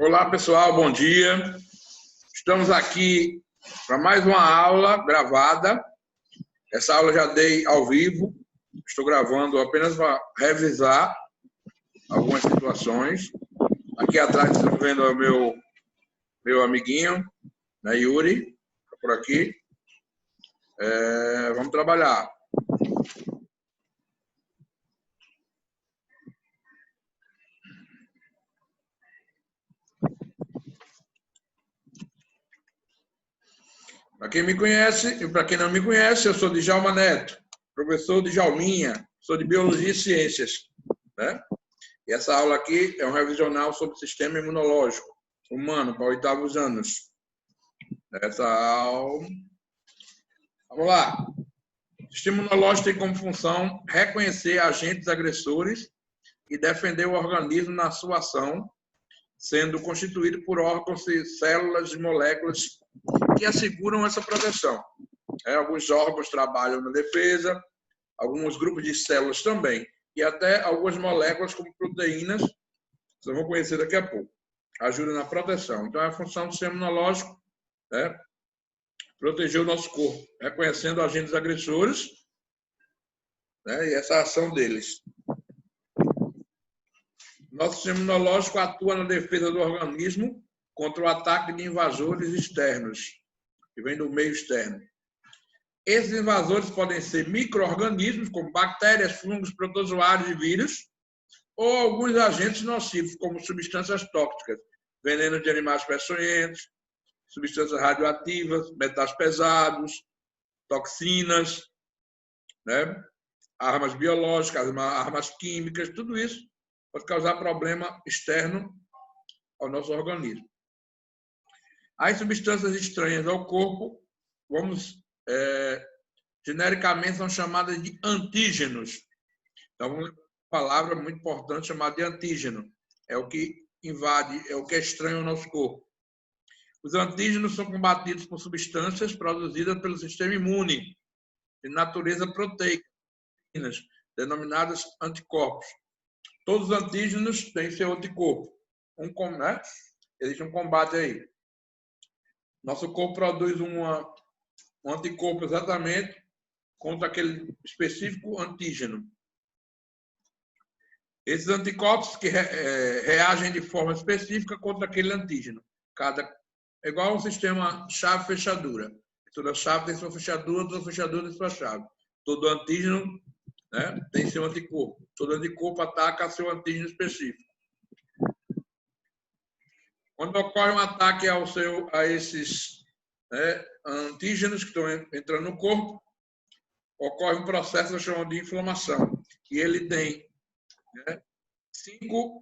Olá, pessoal, bom dia. Estamos aqui para mais uma aula gravada. Essa aula já dei ao vivo. Estou gravando apenas para revisar algumas situações. Aqui atrás vocês estão vendo o meu amiguinho, né, Yuri, tá por aqui. Vamos trabalhar. Para quem me conhece e para quem não me conhece, eu sou Djalma Neto, professor Djalminha, sou de Biologia e Ciências, né? E essa aula aqui é um revisional sobre o sistema imunológico humano para 8º anos. Essa aula... Vamos lá. O sistema imunológico tem como função reconhecer agentes agressores e defender o organismo na sua ação, sendo constituído por órgãos e células e moléculas que asseguram essa proteção. Alguns órgãos trabalham na defesa, alguns grupos de células também, e até algumas moléculas como proteínas, vocês vão conhecer daqui a pouco, ajudam na proteção. Então, é a função do sistema imunológico, né, proteger o nosso corpo, reconhecendo agentes agressores, né, e essa ação deles. Nosso sistema imunológico atua na defesa do organismo contra o ataque de invasores externos, que vem do meio externo. Esses invasores podem ser micro-organismos, como bactérias, fungos, protozoários e vírus, ou alguns agentes nocivos, como substâncias tóxicas, venenos de animais peçonhentos, substâncias radioativas, metais pesados, toxinas, né? Armas biológicas, armas químicas, tudo isso pode causar problema externo ao nosso organismo. As substâncias estranhas ao corpo, genericamente são chamadas de antígenos. Então, uma palavra muito importante chamada de antígeno. É o que invade, é o que é estranho ao nosso corpo. Os antígenos são combatidos por substâncias produzidas pelo sistema imune, de natureza proteica, denominadas anticorpos. Todos os antígenos têm seu anticorpo. Existe um combate aí. Nosso corpo produz um anticorpo exatamente contra aquele específico antígeno. Esses anticorpos que reagem de forma específica contra aquele antígeno. É igual um sistema chave-fechadura. Toda chave tem sua fechadura, toda fechadura tem sua chave. Todo antígeno, né, tem seu anticorpo. Todo anticorpo ataca seu antígeno específico. Quando ocorre um ataque a esses, né, antígenos que estão entrando no corpo, ocorre um processo chamado de inflamação. E ele tem, né, cinco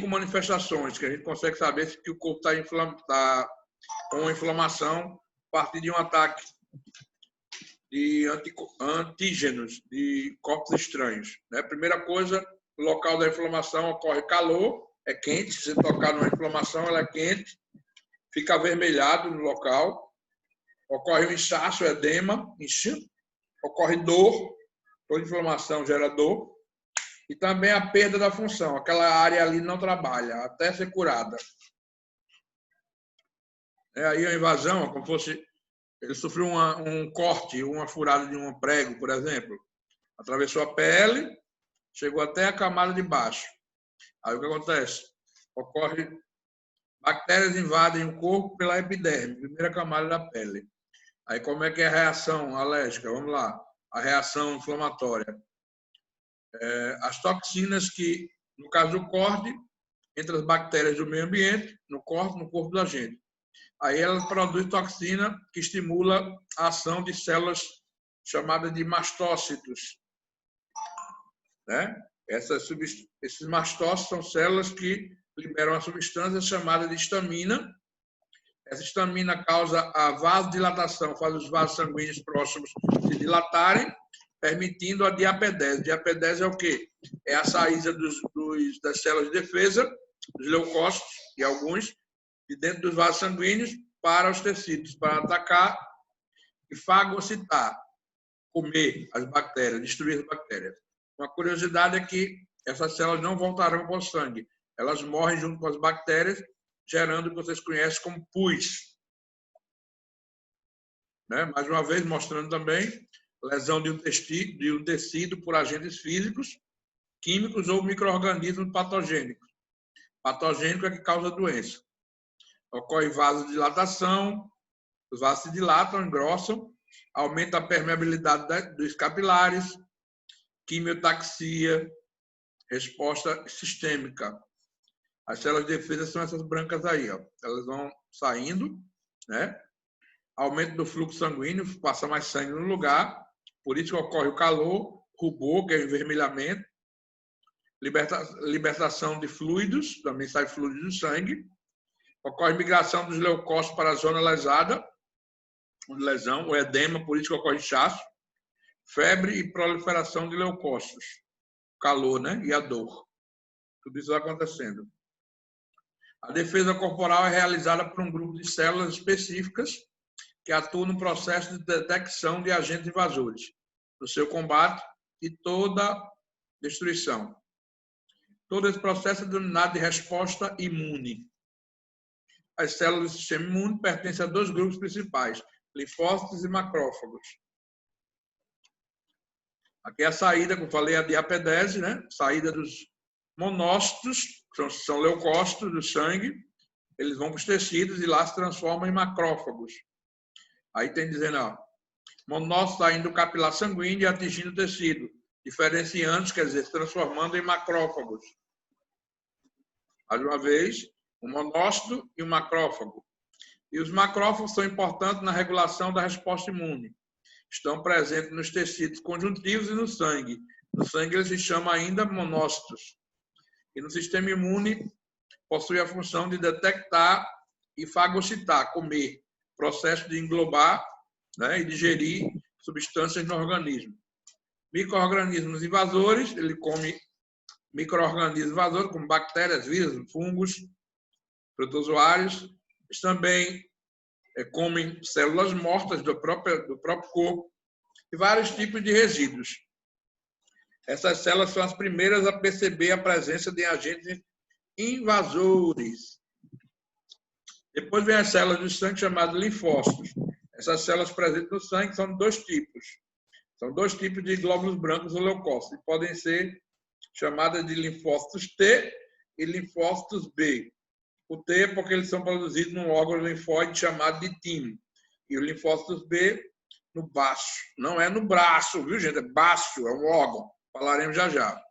manifestações que a gente consegue saber se o corpo está com inflamação a partir de um ataque de antígenos, de corpos estranhos. Né? Primeira coisa, no local da inflamação ocorre calor, é quente, se você tocar numa inflamação, ela é quente, fica avermelhado no local, ocorre um inchaço, edema, ocorre dor, toda inflamação gera dor, e também a perda da função, aquela área ali não trabalha, até ser curada. Aí a invasão, como fosse, ele sofreu um corte, uma furada de um prego, por exemplo, atravessou a pele, chegou até a camada de baixo. Aí o que acontece? Bactérias invadem o corpo pela epiderme, primeira camada da pele. Aí como é que é a reação alérgica? Vamos lá. A reação inflamatória. As toxinas que, no caso do corte, entre as bactérias do meio ambiente, no corpo da gente. Aí ela produz toxina que estimula a ação de células chamadas de mastócitos. Né? Esses mastócitos são células que liberam uma substância chamada de histamina. Essa histamina causa a vasodilatação, faz os vasos sanguíneos próximos se dilatarem, permitindo a diapedese. Diapedese é o quê? É a saída das células de defesa, dos leucócitos e alguns, de dentro dos vasos sanguíneos para os tecidos, para atacar e fagocitar, comer as bactérias, destruir as bactérias. Uma curiosidade é que essas células não voltarão para o sangue. Elas morrem junto com as bactérias gerando o que vocês conhecem como pus. Né? Mais uma vez, mostrando também lesão de um tecido por agentes físicos, químicos ou micro-organismos patogênicos. Patogênico é que causa doença. Ocorre vasodilatação, os vasos se dilatam, engrossam, aumenta a permeabilidade dos capilares, quimiotaxia, resposta sistêmica. As células de defesa são essas brancas aí, ó. Elas vão saindo, né? Aumento do fluxo sanguíneo, passa mais sangue no lugar, por isso que ocorre o calor, rubor, que é o envermelhamento, libertação de fluidos, também sai fluido do sangue, ocorre migração dos leucócitos para a zona lesada, lesão, o edema, por isso que ocorre inchaço, febre e proliferação de leucócitos, calor, né? E a dor. Tudo isso vai acontecendo. A defesa corporal é realizada por um grupo de células específicas que atuam no processo de detecção de agentes invasores, no seu combate e toda destruição. Todo esse processo é denominado de resposta imune. As células do sistema imune pertencem a dois grupos principais, linfócitos e macrófagos. Aqui é a saída, como eu falei, a diapedese, né? Saída dos monócitos, que são leucócitos do sangue, eles vão para os tecidos e lá se transformam em macrófagos. Aí tem dizendo, ó, monócito saindo do capilar sanguíneo e atingindo o tecido, diferenciando, quer dizer, se transformando em macrófagos. Mais uma vez, um monócito e um macrófago. E os macrófagos são importantes na regulação da resposta imune. Estão presentes nos tecidos conjuntivos e no sangue. No sangue eles se chamam ainda monócitos. E no sistema imune possui a função de detectar e fagocitar, comer, processo de englobar, né, e digerir substâncias no organismo. Micro-organismos invasores, ele come micro-organismos invasores, como bactérias, vírus, fungos, protozoários. Eles também comem células mortas do próprio corpo e vários tipos de resíduos. Essas células são as primeiras a perceber a presença de agentes invasores. Depois vem as células do sangue chamadas linfócitos. Essas células presentes no sangue são dois tipos. São dois tipos de glóbulos brancos ou leucócitos. E podem ser chamadas de linfócitos T e linfócitos B. O T é porque eles são produzidos num órgão linfóide chamado de timo. E o linfócitos B no baço. Não é no braço, viu, gente? É baço, é um órgão. Falaremos já já.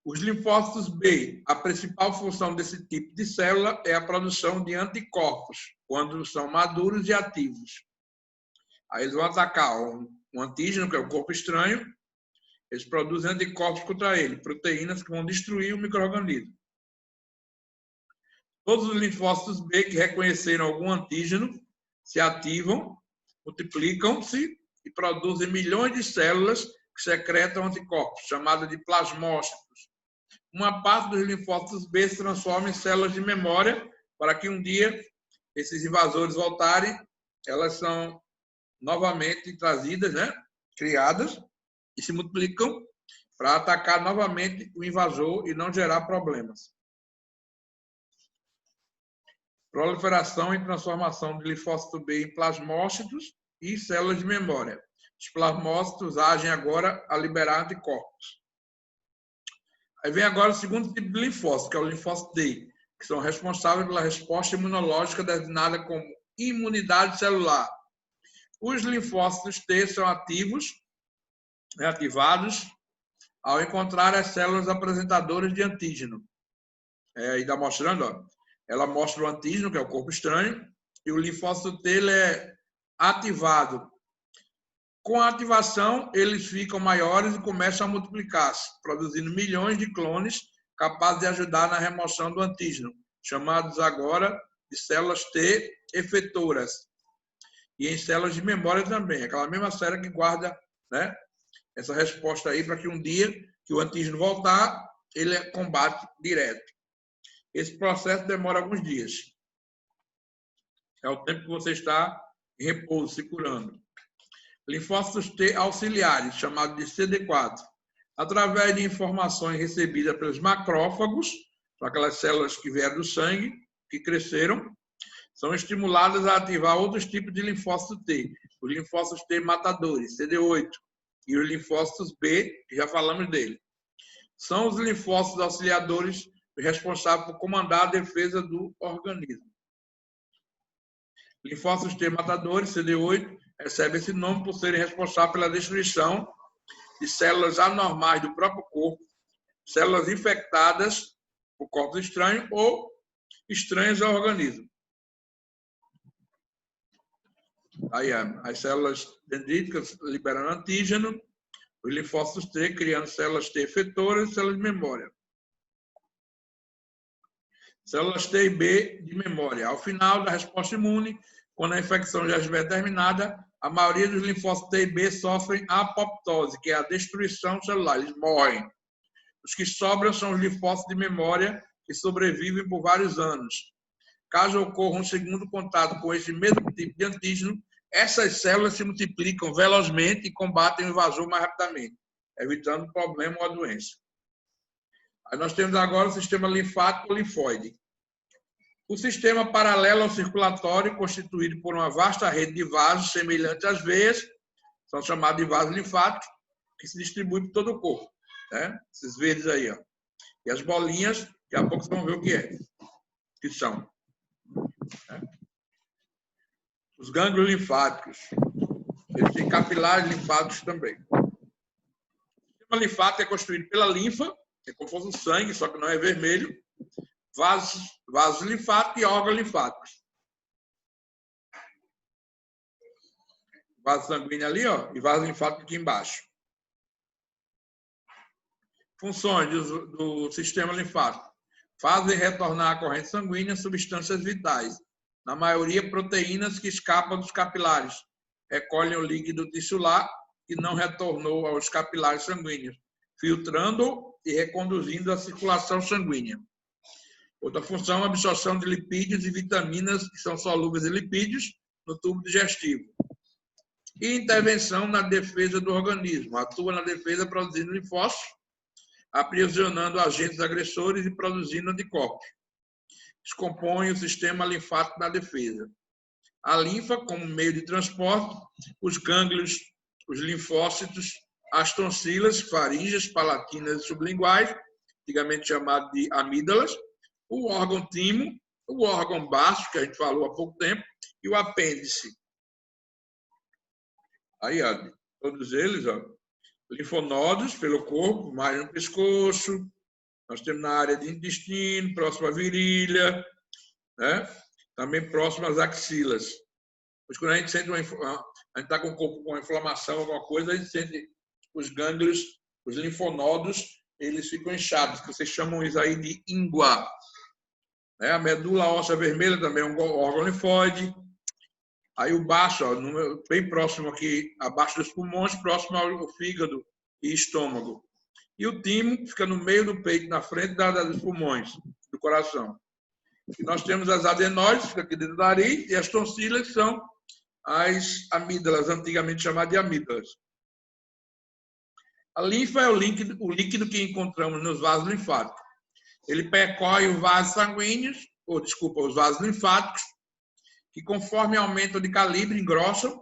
Os linfócitos B, a principal função desse tipo de célula é a produção de anticorpos, quando são maduros e ativos. Aí eles vão atacar um antígeno, que é o corpo estranho, eles produzem anticorpos contra ele, proteínas que vão destruir o micro-organismo. Todos os linfócitos B que reconheceram algum antígeno se ativam, multiplicam-se e produzem milhões de células que secretam anticorpos, chamadas de plasmócitos. Uma parte dos linfócitos B se transforma em células de memória para que um dia esses invasores voltarem, elas são novamente trazidas, né, criadas e se multiplicam para atacar novamente o invasor e não gerar problemas. Proliferação e transformação de linfócito B em plasmócitos e células de memória. Os plasmócitos agem agora a liberar anticorpos. Aí vem agora o segundo tipo de linfócito, que é o linfócito T, que são responsáveis pela resposta imunológica designada como imunidade celular. Os linfócitos T são ativados ao encontrar as células apresentadoras de antígeno. Aí está mostrando, ó, ela mostra o antígeno, que é o corpo estranho, e o linfócito T ele é ativado. Com a ativação, eles ficam maiores e começam a multiplicar-se, produzindo milhões de clones capazes de ajudar na remoção do antígeno, chamados agora de células T efetoras. E em células de memória também, aquela mesma célula que guarda, né, essa resposta aí para que um dia que o antígeno voltar, ele combate direto. Esse processo demora alguns dias. É o tempo que você está em repouso, se curando. Linfócitos T auxiliares, chamados de CD4, através de informações recebidas pelos macrófagos, são aquelas células que vieram do sangue, que cresceram são estimuladas a ativar outros tipos de linfócitos T, os linfócitos T matadores, CD8, e os linfócitos B, que já falamos dele. São os linfócitos auxiliadores responsáveis por comandar a defesa do organismo. Linfócitos T matadores, CD8, recebem esse nome por serem responsáveis pela destruição de células anormais do próprio corpo, células infectadas por corpos estranhos ou estranhas ao organismo. Aí as células dendríticas liberando antígeno, os linfócitos T criando células T efetoras e células de memória. Células T e B de memória. Ao final da resposta imune, quando a infecção já estiver terminada, a maioria dos linfócitos T e B sofrem apoptose, que é a destruição celular, eles morrem. Os que sobram são os linfócitos de memória, que sobrevivem por vários anos. Caso ocorra um segundo contato com esse mesmo tipo de antígeno, essas células se multiplicam velozmente e combatem o invasor mais rapidamente, evitando o problema ou a doença. Aí nós temos agora o sistema linfático linfóide. O sistema paralelo ao circulatório, constituído por uma vasta rede de vasos semelhantes às veias, são chamados de vasos linfáticos, que se distribuem por todo o corpo. Né? Esses verdes aí, ó. E as bolinhas, daqui a pouco vocês vão ver o que é. Que são. Né? Os gânglios linfáticos. Eles têm capilares linfáticos também. O sistema linfático é construído pela linfa, é como se fosse o sangue, só que não é vermelho. Vasos linfáticos e órgãos linfáticos. Vaso sanguíneo ali, ó, e vaso linfático aqui embaixo. Funções do sistema linfático. Fazem retornar à corrente sanguínea substâncias vitais, na maioria proteínas que escapam dos capilares. Recolhem o líquido tissular que não retornou aos capilares sanguíneos, filtrando e reconduzindo a circulação sanguínea. Outra função é a absorção de lipídios e vitaminas que são solúveis em lipídios no tubo digestivo. E intervenção na defesa do organismo. Atua na defesa produzindo linfócitos, aprisionando agentes agressores e produzindo anticorpos. Descompõe o sistema linfático na defesa. A linfa, como meio de transporte, os gânglios, os linfócitos, as tonsilas, faríngeas, palatinas e sublinguais, antigamente chamado de amígdalas, o órgão timo, o órgão baço, que a gente falou há pouco tempo, e o apêndice. Aí, ó, todos eles, ó, linfonodos pelo corpo, mais no pescoço, nós temos na área de intestino, próximo à virilha, né? Também próximo às axilas. Pois quando a gente sente a gente está com o corpo com inflamação, alguma coisa, a gente sente os gânglios, os linfonodos, eles ficam inchados, que vocês chamam isso aí de íngua. A medula óssea vermelha também é um órgão linfóide. Aí o baço, ó, bem próximo aqui, abaixo dos pulmões, próximo ao fígado e estômago. E o timo fica no meio do peito, na frente dos pulmões, do coração. E nós temos as adenóides, fica aqui dentro do nariz, e as tonsilas, que são as amígdalas, antigamente chamadas de amígdalas. A linfa é o líquido que encontramos nos vasos linfáticos. Ele percorre os vasos sanguíneos, os vasos linfáticos, que conforme aumentam de calibre, engrossam,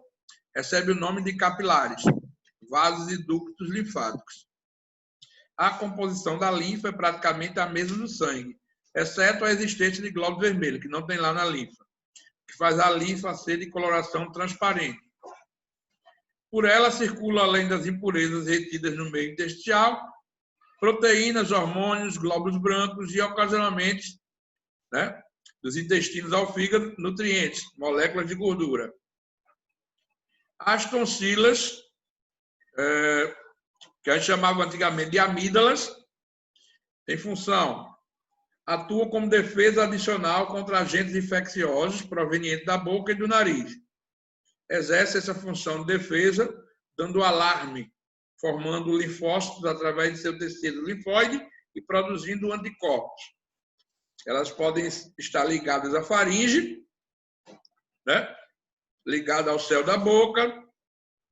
recebe o nome de capilares, vasos e ductos linfáticos. A composição da linfa é praticamente a mesma do sangue, exceto a existência de glóbulos vermelhos, que não tem lá na linfa, que faz a linfa ser de coloração transparente. Por ela circula, além das impurezas retidas no meio intestinal, proteínas, hormônios, glóbulos brancos e, ocasionalmente, né, dos intestinos ao fígado, nutrientes, moléculas de gordura. As tonsilas, que a gente chamava antigamente de amígdalas, tem função, atuam como defesa adicional contra agentes infecciosos provenientes da boca e do nariz. Exerce essa função de defesa, dando alarme, formando linfócitos através de seu tecido linfóide e produzindo anticorpos. Elas podem estar ligadas à faringe, né? Ligada ao céu da boca,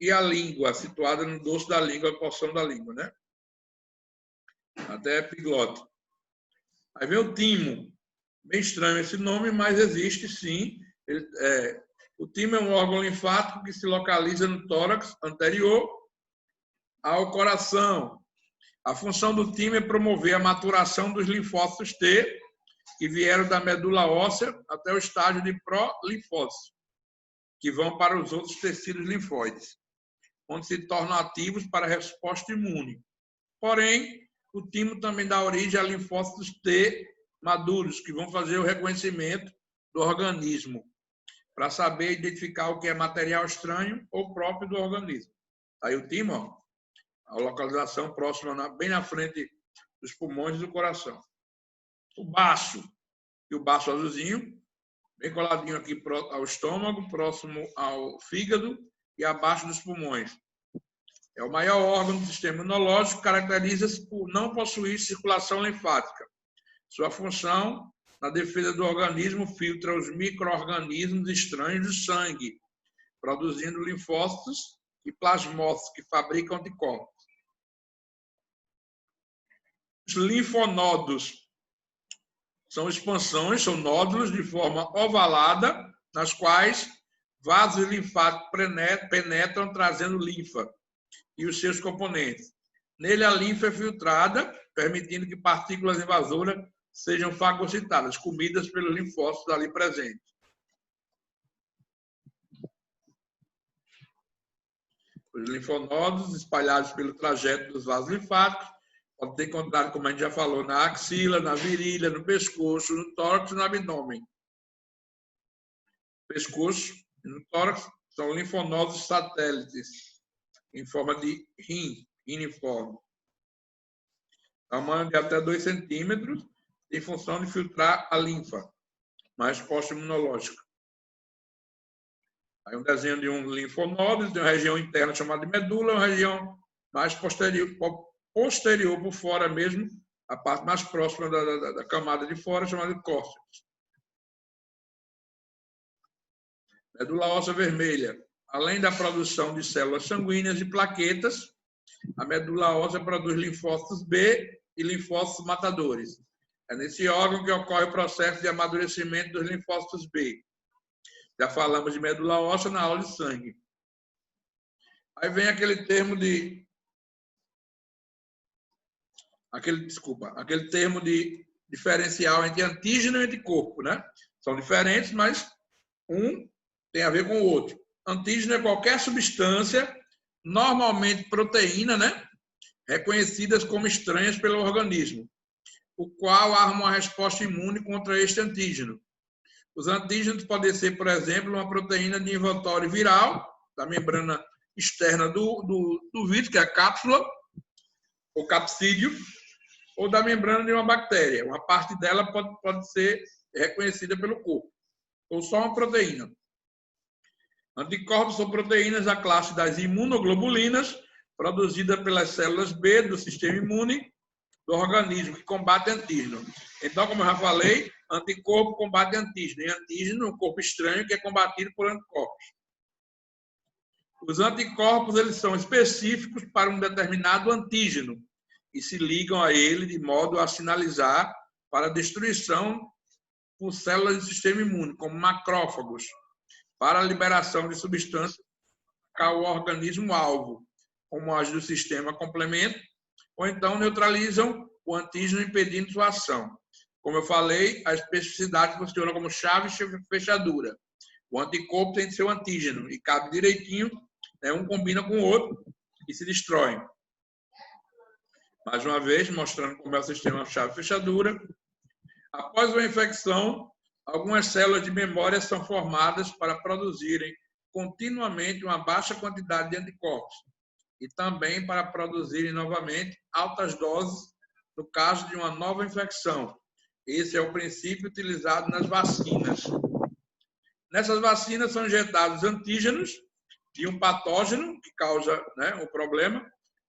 e à língua, situada no dorso da língua, a porção da língua, né? Até a epiglote. Aí vem o timo. Bem estranho esse nome, mas existe sim. O timo é um órgão linfático que se localiza no tórax anterior ao coração. A função do timo é promover a maturação dos linfócitos T, que vieram da medula óssea até o estágio de prolinfócito, que vão para os outros tecidos linfóides, onde se tornam ativos para a resposta imune. Porém, o timo também dá origem a linfócitos T maduros, que vão fazer o reconhecimento do organismo, para saber identificar o que é material estranho ou próprio do organismo. Aí o timo, ó, a localização próxima, bem na frente dos pulmões e do coração. O baço, e o baço azulzinho, bem coladinho aqui ao estômago, próximo ao fígado e abaixo dos pulmões. É o maior órgão do sistema imunológico, caracteriza-se por não possuir circulação linfática. Sua função, na defesa do organismo, filtra os micro-organismos estranhos do sangue, produzindo linfócitos e plasmócitos, que fabricam anticorpos. Os linfonodos são expansões, são nódulos de forma ovalada, nas quais vasos linfáticos penetram trazendo linfa e os seus componentes. Nele, a linfa é filtrada, permitindo que partículas invasoras sejam fagocitadas, comidas pelos linfócitos ali presentes. Os linfonodos, espalhados pelo trajeto dos vasos linfáticos, podem ser encontrados, como a gente já falou, na axila, na virilha, no pescoço, no tórax e no abdômen. Pescoço e no tórax são linfonodos satélites, em forma de rim, riniforme. Tamanho de até 2 centímetros, em função de filtrar a linfa, uma resposta imunológica. Aí um desenho de um linfonodo, tem uma região interna chamada de medula, uma região mais posterior por fora mesmo, a parte mais próxima da camada de fora, chamada de córtex. Medula óssea vermelha. Além da produção de células sanguíneas e plaquetas, a medula óssea produz linfócitos B e linfócitos matadores. É nesse órgão que ocorre o processo de amadurecimento dos linfócitos B. Já falamos de medula óssea na aula de sangue. Aí vem aquele termo de diferencial entre antígeno e anticorpo, né? São diferentes, mas um tem a ver com o outro. Antígeno é qualquer substância, normalmente proteína, né? Reconhecidas como estranhas pelo organismo, o qual arma uma resposta imune contra este antígeno. Os antígenos podem ser, por exemplo, uma proteína de envoltório viral, da membrana externa do vírus, que é a cápsula, ou capsídeo, ou da membrana de uma bactéria. Uma parte dela pode ser reconhecida pelo corpo, ou só uma proteína. Anticorpos são proteínas da classe das imunoglobulinas, produzidas pelas células B do sistema imune do organismo, que combate antígeno. Então, como eu já falei, anticorpo combate antígeno, e antígeno é um corpo estranho que é combatido por anticorpos. Os anticorpos, eles são específicos para um determinado antígeno e se ligam a ele de modo a sinalizar para a destruição por células do sistema imune, como macrófagos, para a liberação de substâncias para o organismo-alvo, como as do sistema complemento, ou então neutralizam o antígeno impedindo sua ação. Como eu falei, a especificidade funciona como chave e fechadura. O anticorpo tem seu antígeno e cabe direitinho, né? Um combina com o outro e se destrói. Mais uma vez, mostrando como é o sistema chave e fechadura. Após uma infecção, algumas células de memória são formadas para produzirem continuamente uma baixa quantidade de anticorpos e também para produzirem novamente altas doses no caso de uma nova infecção. Esse é o princípio utilizado nas vacinas. Nessas vacinas são injetados antígenos de um patógeno que causa, né, o problema,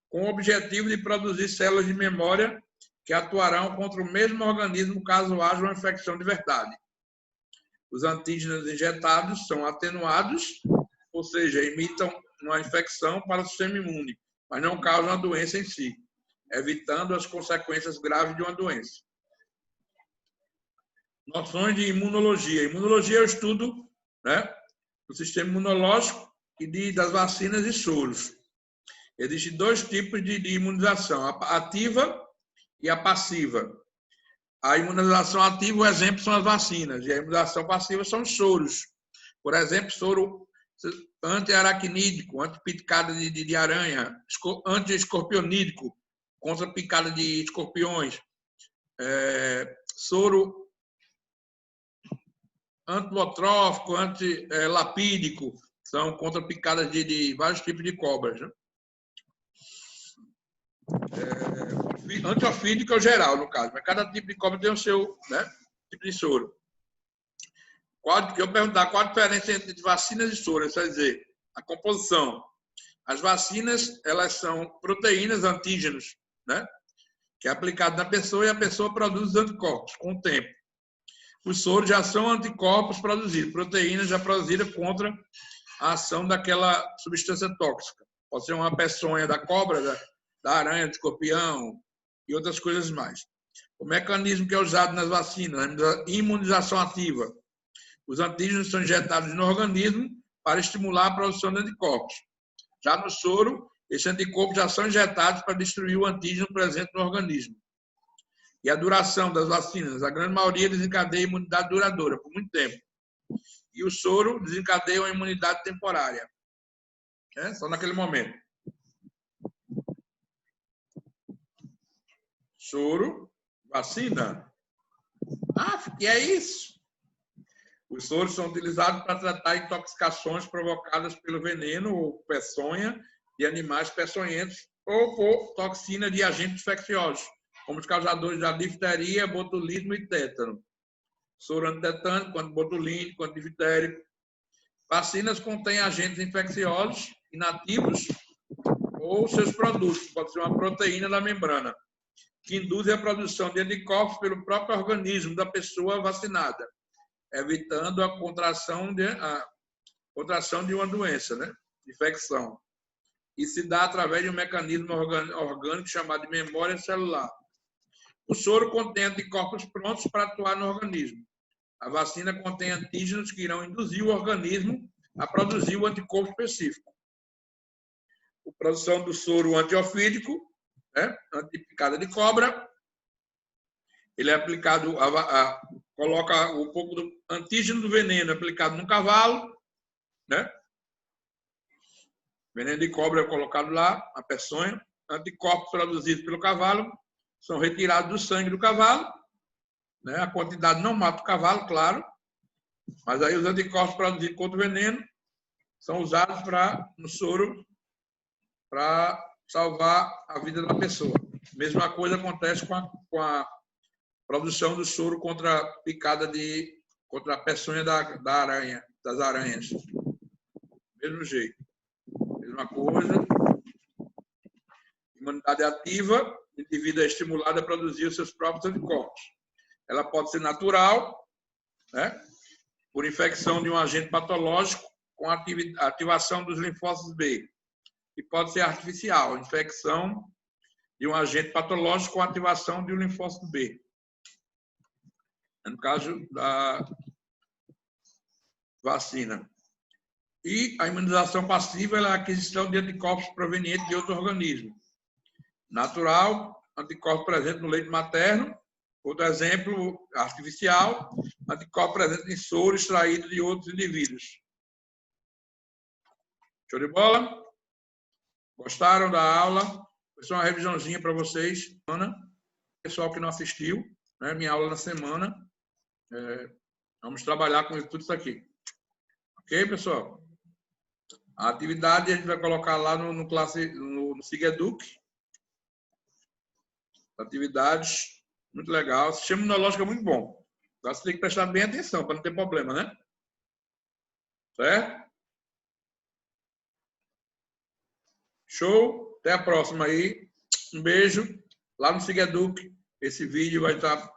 com o objetivo de produzir células de memória que atuarão contra o mesmo organismo caso haja uma infecção de verdade. Os antígenos injetados são atenuados, ou seja, imitam uma infecção para o sistema imune, mas não causam a doença em si, evitando as consequências graves de uma doença. noções de imunologia. Imunologia é o estudo, né, do sistema imunológico e das vacinas e soros. Existem dois tipos de imunização, a ativa e a passiva. A imunização ativa, o exemplo, são as vacinas, e a imunização passiva são os soros. Por exemplo, soro anti-aracnídico, anti-picada de aranha, anti-escorpionídico, contra picada de escorpiões, soro antibotrófico, antilapídico, são contra picadas de vários tipos de cobras. Né? Antiofídico é o geral, no caso, mas cada tipo de cobra tem o seu, né, tipo de soro. Eu perguntar qual a diferença entre vacinas e soros, quer dizer, a composição. As vacinas, elas são proteínas, antígenos, né, que é aplicado na pessoa e a pessoa produz os anticorpos com o tempo. Os soros já são anticorpos produzidos, proteínas já produzidas contra a ação daquela substância tóxica. Pode ser uma peçonha da cobra, da aranha, do escorpião e outras coisas mais. O mecanismo que é usado nas vacinas, a imunização ativa. Os antígenos são injetados no organismo para estimular a produção de anticorpos. Já no soro, esses anticorpos já são injetados para destruir o antígeno presente no organismo. E a duração das vacinas, a grande maioria desencadeia imunidade duradoura, por muito tempo. E o soro desencadeia uma imunidade temporária. Só naquele momento. Soro, vacina. Que é isso? Os soros são utilizados para tratar intoxicações provocadas pelo veneno ou peçonha de animais peçonhentos ou por toxina de agentes infecciosos, como os causadores da difteria, botulismo e tétano. Soro antitetânico, antibotulínico, antidiftérico. Vacinas contêm agentes infecciosos inativos ou seus produtos, pode ser uma proteína da membrana, que induzem a produção de anticorpos pelo próprio organismo da pessoa vacinada, evitando a contração de uma doença, né? Infecção. E se dá através de um mecanismo orgânico chamado de memória celular. O soro contém anticorpos prontos para atuar no organismo. A vacina contém antígenos que irão induzir o organismo a produzir o anticorpo específico. A produção do soro antiofídico, né? Antipicada de cobra, ele é aplicado, coloca um pouco do antígeno do veneno aplicado no cavalo, né? Veneno de cobra é colocado lá, a peçonha. Anticorpos produzidos pelo cavalo são retirados do sangue do cavalo, né? A quantidade não mata o cavalo, claro, mas aí os anticorpos produzidos contra o veneno são usados no soro para salvar a vida da pessoa. Mesma coisa acontece com a produção do soro contra a picada contra a peçonha da aranha, das aranhas. Mesmo jeito. Mesma coisa. Imunidade ativa, o indivíduo é estimulado a produzir os seus próprios anticorpos. Ela pode ser natural, né? Por infecção de um agente patológico com a ativação dos linfócitos B. E pode ser artificial, infecção de um agente patológico com a ativação de um linfócito B. No caso da vacina. E a imunização passiva é a aquisição de anticorpos provenientes de outro organismo. Natural, anticorpos presentes no leite materno. Outro exemplo, artificial, anticorpos presentes em soro extraído de outros indivíduos. Show de bola? Gostaram da aula? Foi só uma revisãozinha para vocês. Pessoal que não assistiu, né, minha aula na semana. Vamos trabalhar com tudo isso aqui. Ok, pessoal? A atividade a gente vai colocar lá no SIGEDUC. Atividades muito legal. O sistema imunológico é muito bom. Então, você tem que prestar bem atenção para não ter problema, né? Certo? Show. Até a próxima aí. Um beijo. Lá no SIGEDUC, esse vídeo vai estar